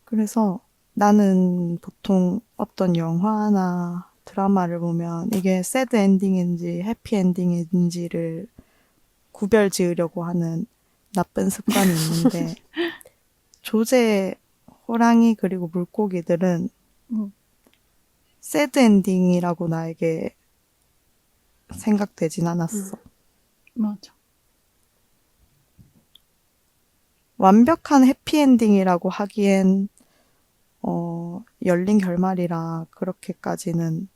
그래서 나는 보통 어떤 영화나 드라마를 보면 이게 새드 엔딩인지 해피 엔딩인지를 구별 지으려고 하는 나쁜 습관이 있는데 조제, 호랑이 그리고 물고기들은 새드 엔딩이라고 나에게 생각되진 않았어. 맞아. 완벽한 해피엔딩이라고 하기엔 열린 결말이라 그렇게까지는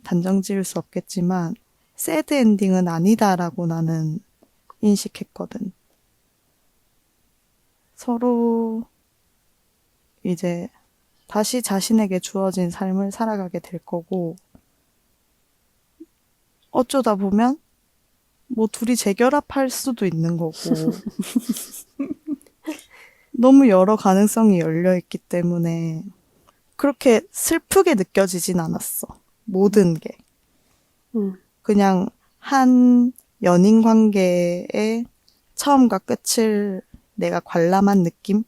단정 지을 수 없겠지만 새드 엔딩은 아니다라고 나는 인식했거든. 서로 이제 다시 자신에게 주어진 삶을 살아가게 될 거고 어쩌다 보면 뭐 둘이 재결합할 수도 있는 거고 너무 여러 가능성이 열려있기 때문에 그렇게 슬프게 느껴지진 않았어. 모든 게. 그냥 한 연인 관계의 처음과 끝을 내가 관람한 느낌?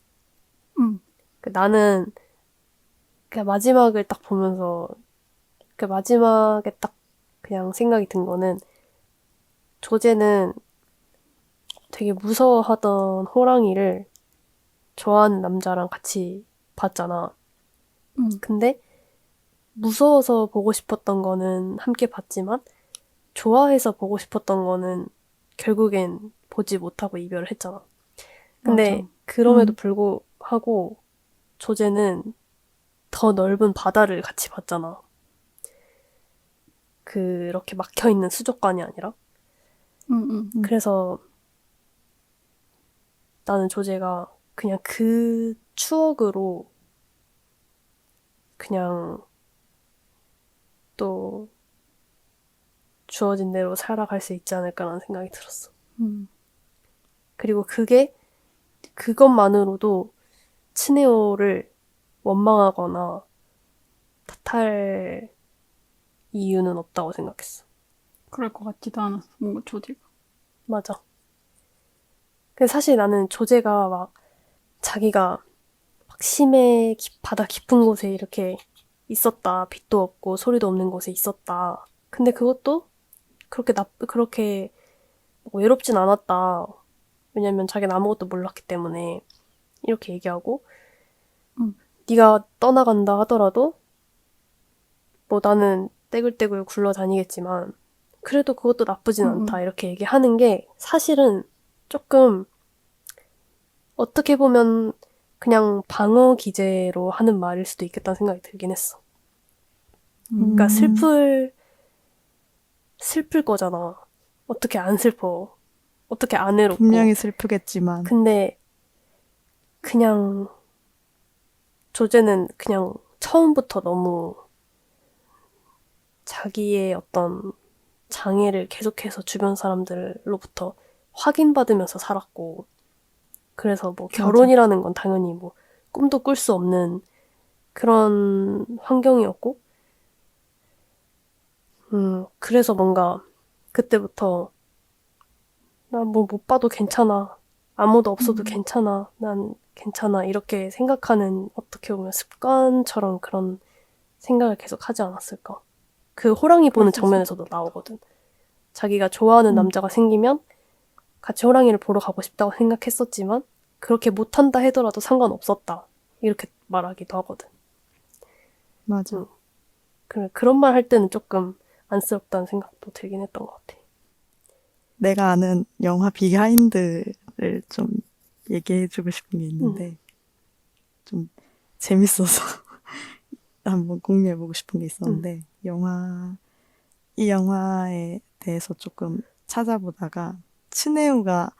나는 그 마지막을 딱 보면서 그 마지막에 딱 그냥 생각이 든 거는 조제는 되게 무서워하던 호랑이를 좋아하는 남자랑 같이 봤잖아. 근데 무서워서 보고 싶었던 거는 함께 봤지만 좋아해서 보고 싶었던 거는 결국엔 보지 못하고 이별을 했잖아. 근데 맞아. 그럼에도 불구하고 조제는 더 넓은 바다를 같이 봤잖아. 그렇게 막혀있는 수족관이 아니라. 그래서 나는 조제가 그냥 그 추억으로 그냥 또 주어진 대로 살아갈 수 있지 않을까라는 생각이 들었어. 그리고 그것만으로도 츠네오를 원망하거나 탓할 이유는 없다고 생각했어. 그럴 것 같지도 않았어. 뭔가 조지가. 맞아. 근데 사실 나는 조제가 막 자기가 막 막 바다 깊은 곳에 이렇게 있었다. 빛도 없고 소리도 없는 곳에 있었다. 근데 그것도 그렇게 외롭진 않았다. 왜냐면 자기는 아무것도 몰랐기 때문에 이렇게 얘기하고 네가 떠나간다 하더라도 뭐 나는 떼굴떼굴 굴러다니겠지만 그래도 그것도 나쁘진 않다. 이렇게 얘기하는 게 사실은 조금 어떻게 보면 그냥 방어 기제로 하는 말일 수도 있겠다는 생각이 들긴 했어. 그러니까 슬플 거잖아. 어떻게 안 슬퍼. 어떻게 안 외롭고. 분명히 슬프겠지만 근데 그냥 조제는 그냥 처음부터 너무 자기의 어떤 장애를 계속해서 주변 사람들로부터 확인받으면서 살았고 그래서 뭐 결혼이라는 건 당연히 뭐 꿈도 꿀 수 없는 그런 환경이었고 그래서 뭔가 그때부터 난 뭐 못 봐도 괜찮아. 아무도 없어도 괜찮아. 난 괜찮아. 이렇게 생각하는 어떻게 보면 습관처럼 그런 생각을 계속 하지 않았을까. 그 호랑이 보는 장면에서도 나오거든. 자기가 좋아하는 남자가 생기면 같이 호랑이를 보러 가고 싶다고 생각했었지만 그렇게 못한다 하더라도 상관없었다. 이렇게 말하기도 하거든. 맞아. 그런 말 할 때는 조금 안쓰럽다는 생각도 들긴 했던 것 같아. 내가 아는 영화 비하인드를 좀 얘기해주고 싶은 게 있는데 좀 재밌어서 한번 공유해보고 싶은 게 있었는데 이 영화에 대해서 조금 찾아보다가 츠네우가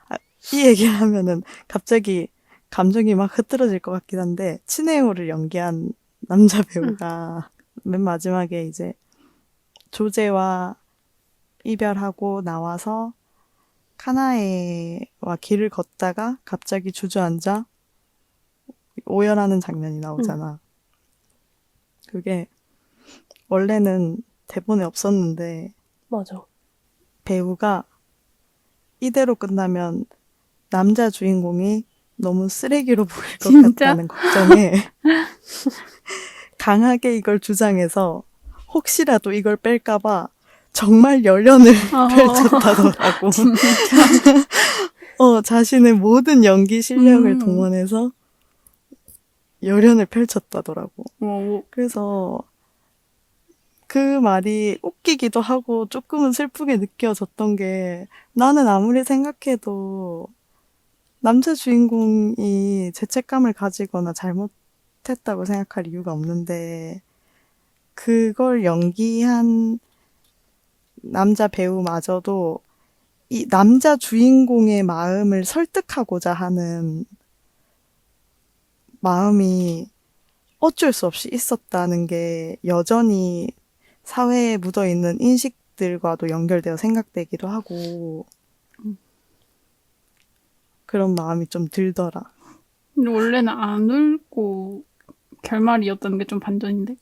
이 얘기를 하면은 갑자기 감정이 막 흐트러질 것 같긴 한데 츠네우를 연기한 남자 배우가 맨 마지막에 이제 조제와 이별하고 나와서 카나에와 길을 걷다가 갑자기 주저앉아 오열하는 장면이 나오잖아. 그게 원래는 대본에 없었는데 맞아. 배우가 이대로 끝나면 남자 주인공이 너무 쓰레기로 보일 것 진짜? 같다는 걱정에 강하게 이걸 주장해서 혹시라도 이걸 뺄까봐 정말 열연을 펼쳤다더라고. 자신의 모든 연기 실력을 동원해서 열연을 펼쳤다더라고. 그래서 그 말이 웃기기도 하고 조금은 슬프게 느껴졌던 게 나는 아무리 생각해도 남자 주인공이 죄책감을 가지거나 잘못했다고 생각할 이유가 없는데 그걸 연기한 남자 배우마저도 이 남자 주인공의 마음을 설득하고자 하는 마음이 어쩔 수 없이 있었다는 게 여전히 사회에 묻어있는 인식들과도 연결되어 생각되기도 하고 그런 마음이 좀 들더라. 근데 원래는 안 울고 결말이었다는 게 좀 반전인데?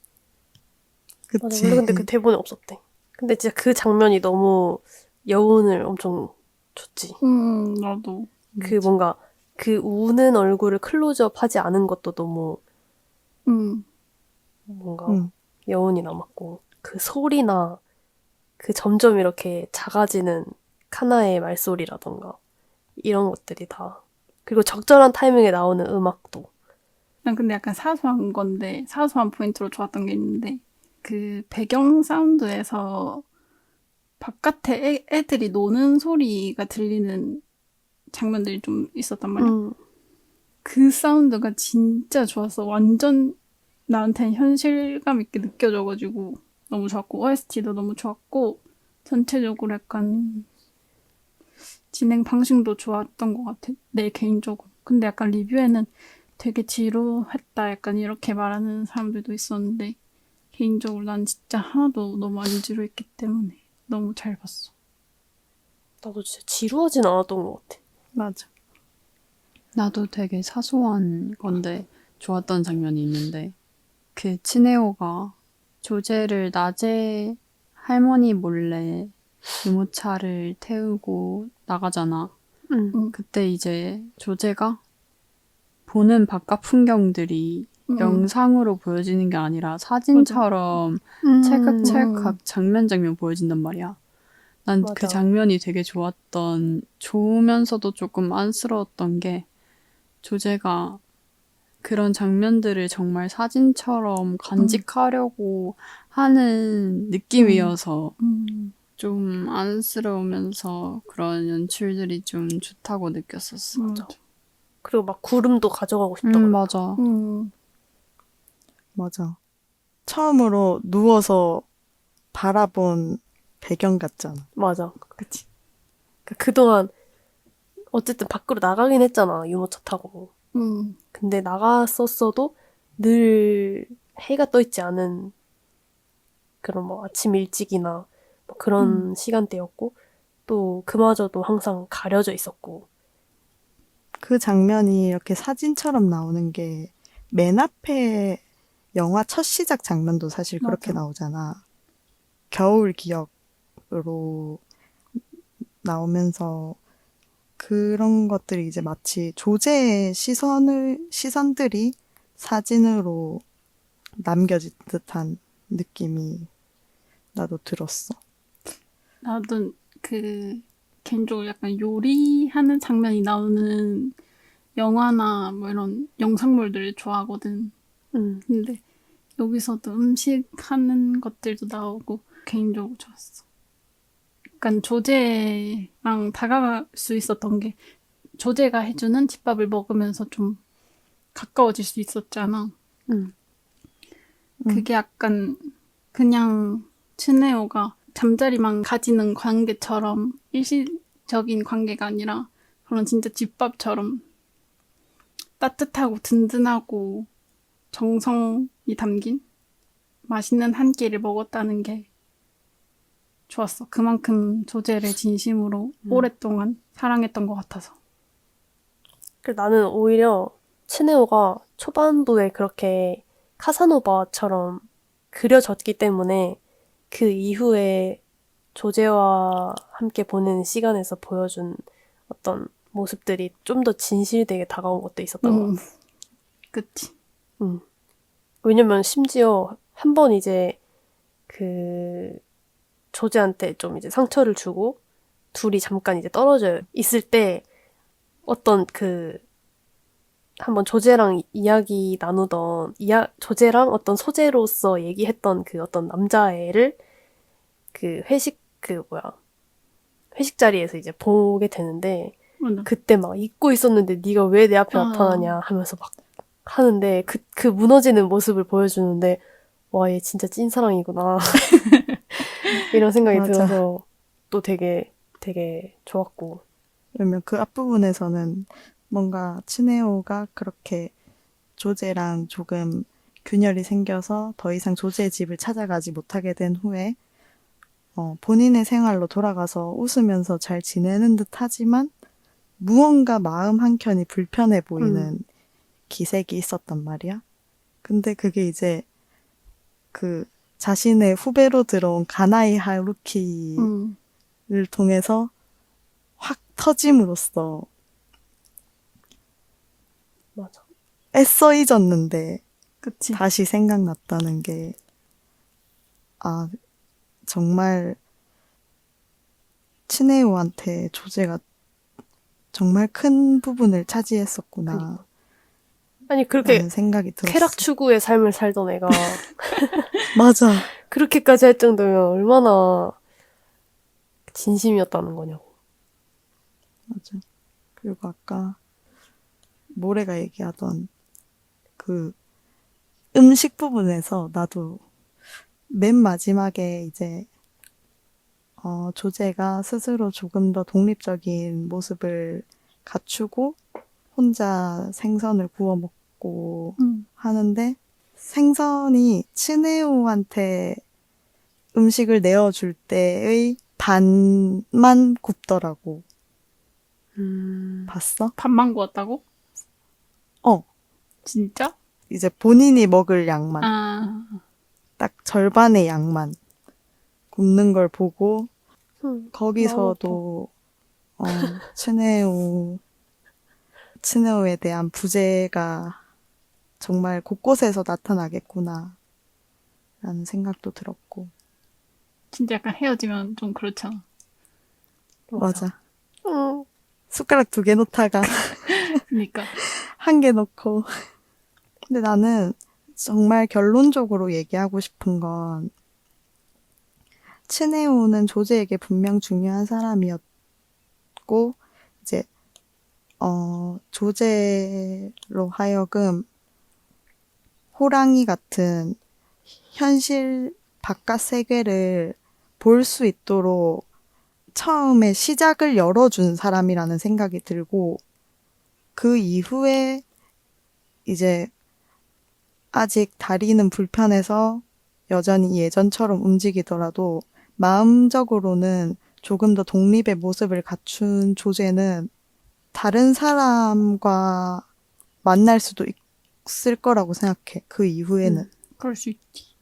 맞아. 그치? 원래 근데 그 대본에 없었대. 근데 진짜 그 장면이 너무 여운을 엄청 줬지. 나도. 그 뭔가 그 우는 얼굴을 클로즈업 하지 않은 것도 너무 뭔가 여운이 남았고 그 소리나 그 점점 이렇게 작아지는 카나의 말소리라던가 이런 것들이 다 그리고 적절한 타이밍에 나오는 음악도 난 근데 약간 사소한 건데, 사소한 포인트로 좋았던 게 있는데, 그 배경 사운드에서 바깥에 애들이 노는 소리가 들리는 장면들이 좀 있었단 말이야. 그 사운드가 진짜 좋았어. 완전 나한테는 현실감 있게 느껴져가지고 너무 좋았고, OST도 너무 좋았고, 전체적으로 약간 진행 방식도 좋았던 것 같아. 내 개인적으로. 근데 약간 리뷰에는 되게 지루했다. 약간 이렇게 말하는 사람들도 있었는데, 개인적으로 난 진짜 하나도 너무 안 지루했기 때문에 너무 잘 봤어. 나도 진짜 지루하진 않았던 것 같아. 맞아. 나도 되게 사소한 건데 좋았던 장면이 있는데 그 치네오가 조제를 낮에 할머니 몰래 유모차를 태우고 나가잖아. 그때 이제 조제가 보는 바깥 풍경들이 영상으로 보여지는 게 아니라 사진처럼 찰칵찰칵 장면 장면 보여진단 말이야. 난 그 맞아. 장면이 되게 좋으면서도 조금 안쓰러웠던 게 조제가 그런 장면들을 정말 사진처럼 간직하려고 하는 느낌이어서 좀 안쓰러우면서 그런 연출들이 좀 좋다고 느꼈었어. 맞아. 그리고 막 구름도 가져가고 싶다고. 맞아. 맞아. 처음으로 누워서 바라본 배경 같잖아. 맞아. 그치. 그동안 어쨌든 밖으로 나가긴 했잖아. 유모차 타고. 근데 나갔었어도 늘 해가 떠 있지 않은 그런 뭐 아침 일찍이나 뭐 그런 시간대였고 또 그마저도 항상 가려져 있었고. 그 장면이 이렇게 사진처럼 나오는 게 맨 앞에 영화 첫 시작 장면도 사실 그렇게 맞아. 나오잖아. 겨울 기억으로 나오면서 그런 것들이 이제 마치 조제의 시선들이 사진으로 남겨진 듯한 느낌이 나도 들었어. 나도 개인적으로 약간 요리하는 장면이 나오는 영화나 뭐 이런 영상물들을 좋아하거든. 근데 여기서도 음식 하는 것들도 나오고 개인적으로 좋았어. 약간 조제랑 다가갈 수 있었던 게 조제가 해주는 집밥을 먹으면서 좀 가까워질 수 있었잖아. 그게 약간 그냥 츠네오가 잠자리만 가지는 관계처럼 일시적인 관계가 아니라 그런 진짜 집밥처럼 따뜻하고 든든하고 정성이 담긴 맛있는 한 끼를 먹었다는 게 좋았어. 그만큼 조제를 진심으로 오랫동안 사랑했던 것 같아서. 나는 오히려 츠네오가 초반부에 그렇게 카사노바처럼 그려졌기 때문에 그 이후에 조제와 함께 보내는 시간에서 보여준 어떤 모습들이 좀 더 진실되게 다가온 것도 있었던 것 같아. 그치. 왜냐면 심지어 한 번 이제 그 조제한테 좀 이제 상처를 주고 둘이 잠깐 이제 떨어져 있을 때 어떤 한번 조제랑 이야기 나누던 조제랑 어떤 소재로서 얘기했던 그 어떤 남자애를 회식 자리에서 이제 보게 되는데 그때 막 잊고 있었는데 네가 왜 내 앞에 나타나냐 하면서 막 하는데 그 무너지는 모습을 보여주는데 와, 얘 진짜 찐사랑이구나 이런 생각이 맞아. 들어서 또 되게 좋았고. 그러면 그 앞부분에서는 뭔가 츠네오가 그렇게 조제랑 조금 균열이 생겨서 더 이상 조제의 집을 찾아가지 못하게 된 후에 본인의 생활로 돌아가서 웃으면서 잘 지내는 듯 하지만 무언가 마음 한켠이 불편해 보이는 기색이 있었단 말이야. 근데 그게 이제 그 자신의 후배로 들어온 가나이 하루키를 통해서 확 터짐으로써 맞아. 애써 잊었는데 그치. 다시 생각났다는 게 정말 츠네오한테 조제가 정말 큰 부분을 차지했었구나. 아니 그렇게 라는 생각이 들었어. 쾌락 추구의 삶을 살던 애가 맞아. 그렇게까지 할 정도면 얼마나 진심이었다는 거냐고. 맞아. 그리고 아까 모래가 얘기하던 그 음식 부분에서 나도 맨 마지막에 이제 조제가 스스로 조금 더 독립적인 모습을 갖추고 혼자 생선을 구워 먹고 하는데 생선이 츠네오한테 음식을 내어줄 때의 반만 굽더라고. 봤어? 밥만 구웠다고? 진짜? 이제 본인이 먹을 양만, 아, 딱 절반의 양만 굽는 걸 보고 마음 거기서도 츠네오 츠네오에 대한 부재가 정말 곳곳에서 나타나겠구나 라는 생각도 들었고. 진짜 약간 헤어지면 좀 그렇잖아. 맞아. 응. 숟가락 2개 놓다가 그러니까 1개 놓고. 근데 나는 정말 결론적으로 얘기하고 싶은 건 츠네오는 조제에게 분명 중요한 사람이었고 이제 조제로 하여금 호랑이 같은 현실 바깥 세계를 볼 수 있도록 처음에 시작을 열어준 사람이라는 생각이 들고 그 이후에 이제 아직 다리는 불편해서 여전히 예전처럼 움직이더라도 마음적으로는 조금 더 독립의 모습을 갖춘 조제는 다른 사람과 만날 수도 있을 거라고 생각해. 그 이후에는. 그럴 수 있지.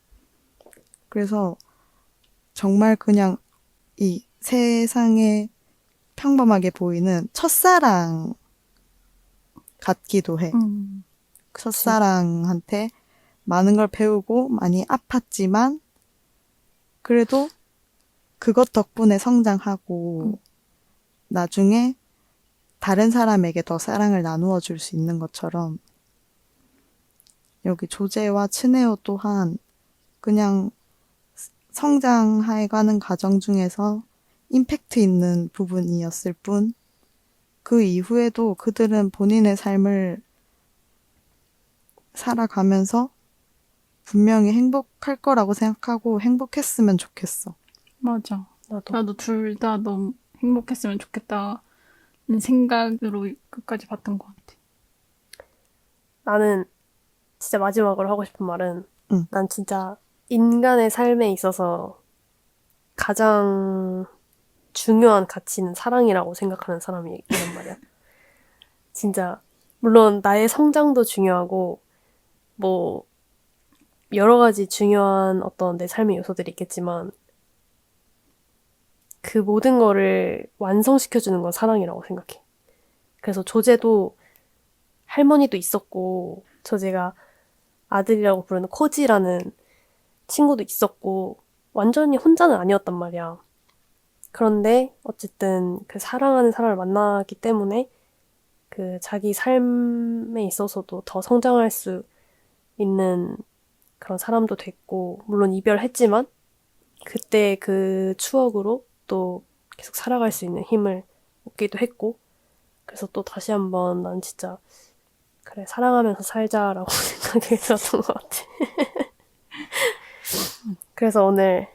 그래서 정말 그냥 이 세상에 평범하게 보이는 첫사랑 같기도 해. 첫사랑한테 많은 걸 배우고 많이 아팠지만 그래도 그것 덕분에 성장하고 나중에 다른 사람에게 더 사랑을 나누어 줄 수 있는 것처럼 여기 조제와 츠네오 또한 그냥 성장해가는 과정 중에서 임팩트 있는 부분이었을 뿐 그 이후에도 그들은 본인의 삶을 살아가면서 분명히 행복할 거라고 생각하고 행복했으면 좋겠어. 맞아. 나도. 나도 둘 다 너무 행복했으면 좋겠다는 생각으로 끝까지 봤던 것 같아. 나는 진짜 마지막으로 하고 싶은 말은 응. 난 진짜 인간의 삶에 있어서 가장 중요한 가치는 사랑이라고 생각하는 사람이란 말이야. 진짜 물론 나의 성장도 중요하고 뭐 여러 가지 중요한 어떤 내 삶의 요소들이 있겠지만 그 모든 거를 완성시켜주는 건 사랑이라고 생각해. 그래서 조제도 할머니도 있었고 조제가 아들이라고 부르는 코지라는 친구도 있었고 완전히 혼자는 아니었단 말이야. 그런데 어쨌든 그 사랑하는 사람을 만나기 때문에 그 자기 삶에 있어서도 더 성장할 수 있는 그런 사람도 됐고 물론 이별했지만 그때 그 추억으로 또 계속 살아갈 수 있는 힘을 얻기도 했고 그래서 또 다시 한번 난 진짜 그래 사랑하면서 살자라고 생각이 들었던 것 같아. 그래서 오늘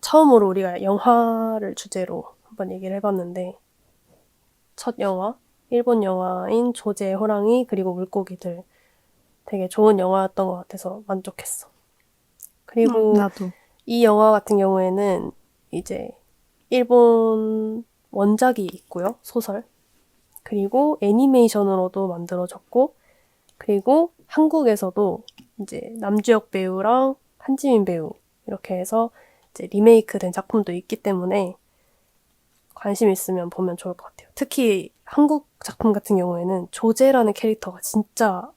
처음으로 우리가 영화를 주제로 한번 얘기를 해봤는데 첫 영화, 일본 영화인 조제의 호랑이 그리고 물고기들 되게 좋은 영화였던 것 같아서 만족했어. 그리고 나도. 이 영화 같은 경우에는 이제 일본 원작이 있고요, 소설. 그리고 애니메이션으로도 만들어졌고 그리고 한국에서도 이제 남주혁 배우랑 한지민 배우 이렇게 해서 이제 리메이크 된 작품도 있기 때문에 관심 있으면 보면 좋을 것 같아요. 특히 한국 작품 같은 경우에는 조제라는 캐릭터가 진짜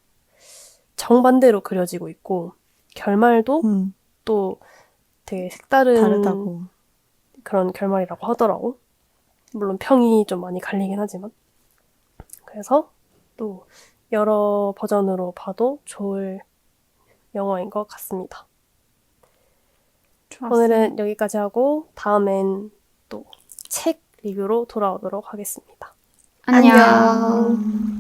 정반대로 그려지고 있고 결말도 또 되게 색다른 다르다고. 그런 결말이라고 하더라고. 물론 평이 좀 많이 갈리긴 하지만. 그래서 또 여러 버전으로 봐도 좋을 영화인 것 같습니다. 좋았어. 오늘은 여기까지 하고 다음엔 또 책 리뷰로 돌아오도록 하겠습니다. 안녕.